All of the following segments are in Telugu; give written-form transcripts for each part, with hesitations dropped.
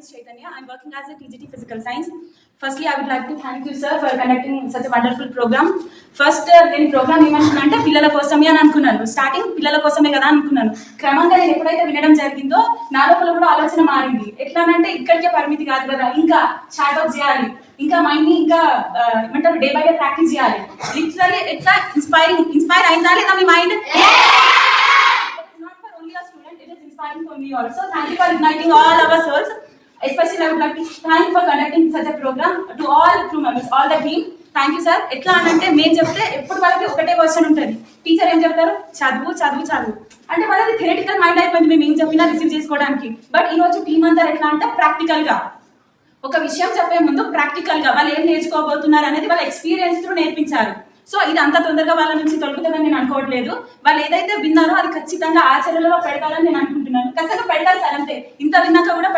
is Chaitanya. I'm working as a TGT Physical Science. Firstly, I would like to thank you, sir, for conducting such a wonderful program. First, నేను ప్రోగ్రామ్ ఏమనుకున్నానంటే పిల్లల కోసమే అని అనుకున్నాను. స్టార్టింగ్ పిల్లల కోసమే కదా అనుకున్నాను. క్రమంగా నేను ఎప్పుడైతే వినడం జరిగిందో నా లోపల కూడా ఆలోచన మారింది. ఎట్లానంటే ఇక్కడికే పరిమితి కాదు కదా, ఇంకా షార్ట్అప్ చేయాలి, ఇంకా మైండ్ ని ఇంకా ఏమంటారు డే బై డే ప్రాక్టీస్ చేయాలి. లిటరల్లీ ఇట్స్ ఇన్స్పైర్ అయిందా లేదా మీ mind? Inspiring for me also. Thank you for igniting all our souls. Especially I would like to thank for conducting such a program to all crew members, all the team. Thank you sir. ఎట్లా అంటే మేము చెప్తే ఎప్పుడు వాళ్ళకి ఒకటే వర్షన్ ఉంటుంది. టీచర్ ఏం చెప్తారు, చదువు చదువు చదువు అంటే వాళ్ళది థియరిటికల్ మైండ్ అయిపోయింది మేము ఏం చెప్పినా రిసీవ్ చేసుకోవడానికి. బట్ ఈ రోజు టీం అంతా ఎట్లా అంటే ప్రాక్టికల్ గా ఒక విషయం చెప్పే ముందు ప్రాక్టికల్ గా వాళ్ళు ఏం నేర్చుకోబోతున్నారు అనేది వాళ్ళ ఎక్స్పీరియన్స్ తో నేర్పించారు. సో ఇది అంత తొందరగా వాళ్ళ నుంచి తొలగుతుందని నేను అనుకోవట్లేదు. వాళ్ళు ఏదైతే విన్నారో అది ఖచ్చితంగా ఆచరణలో పెడతారని నేను అనుకుంటున్నాను. ఖచ్చితంగా పెడతారు సార్, అంతే. ఇంత విన్నాక కూడా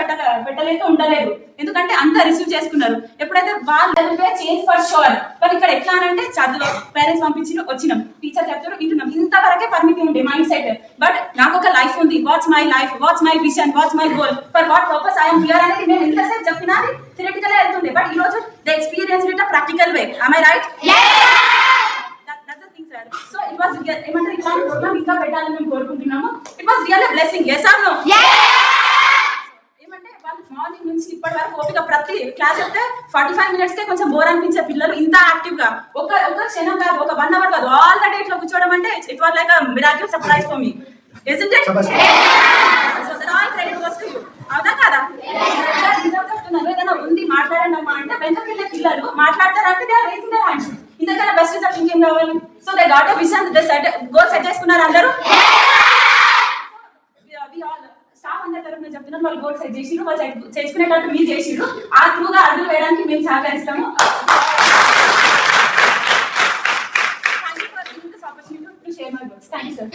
పెట్టలేక ఉండలేదు, ఎందుకంటే అంత రిసీవ్ చేసుకున్నారు. ఎప్పుడైతే వాళ్ళు చేంజ్ ఫర్ షూర్. వాళ్ళు ఇక్కడ ఎట్లా అంటే చదువు పేరెంట్స్ పంపించి వచ్చినాం, టీచర్ చెప్తారు వింటున్నాం, ఇంతవరకే పరిమితి ఉండే మైండ్ సెట్. బట్ నాకు ఒక లైఫ్ ఉంది, what's my life, what's my vision, what's my goal, for what purpose I'm here అనేది నేను ఎంతసేపు చెప్పినా థియరిటికల్ వెళ్తుండే. బట్ ఈ రోజు the experience it practical way. am I right? So it was ఏమంటే ఇట్లాంటి ప్రోగ్రామ్ ఇంకా పెట్టాలని మేము కోరుకుంటున్నాము. It was real blessing. yes or no? ఏమంటే వాళ్ళు మార్నింగ్ నుంచి ఇప్పటి వరకు ఓపిక ప్రతి క్లాస్ అయితే 45 minutes కే కొంచెం బోర్ అనిపించే పిల్లలు ఇంత యాక్టివ్ గా ఒక క్షణం కాదు, ఒక 1 hour కాదు, ఆల్ ద డే ఇట్లా కూర్చోవడం అంటే it was like a miracle surprise for me, isn't it? So that all credit goes to you. అవునా కదా? చెప్తున్నాను ఏదైనా ఉంది మాట్లాడండి అమ్మా అంటే వెనక పిల్లలు మాట్లాడతారంటే they are raising their hands. ఇంతకన్నా బెస్ట్ రిజల్ట్ ఇంకేం కావాలి? So they got a vision, they set goal set చేసుకున్నారు అందరూ. స్టాఫ్ అందరి తరఫున చెప్తున్నాను, వాళ్ళు గోల్ సెట్ చేసిరు, వాళ్ళు చేసుకునేటట్టు మీరు చేసిరు. ఆ త్రూగా అడుగు వేయడానికి మేము సహకరిస్తాము. Thank you for giving this opportunity to share my goals. Thank you sir.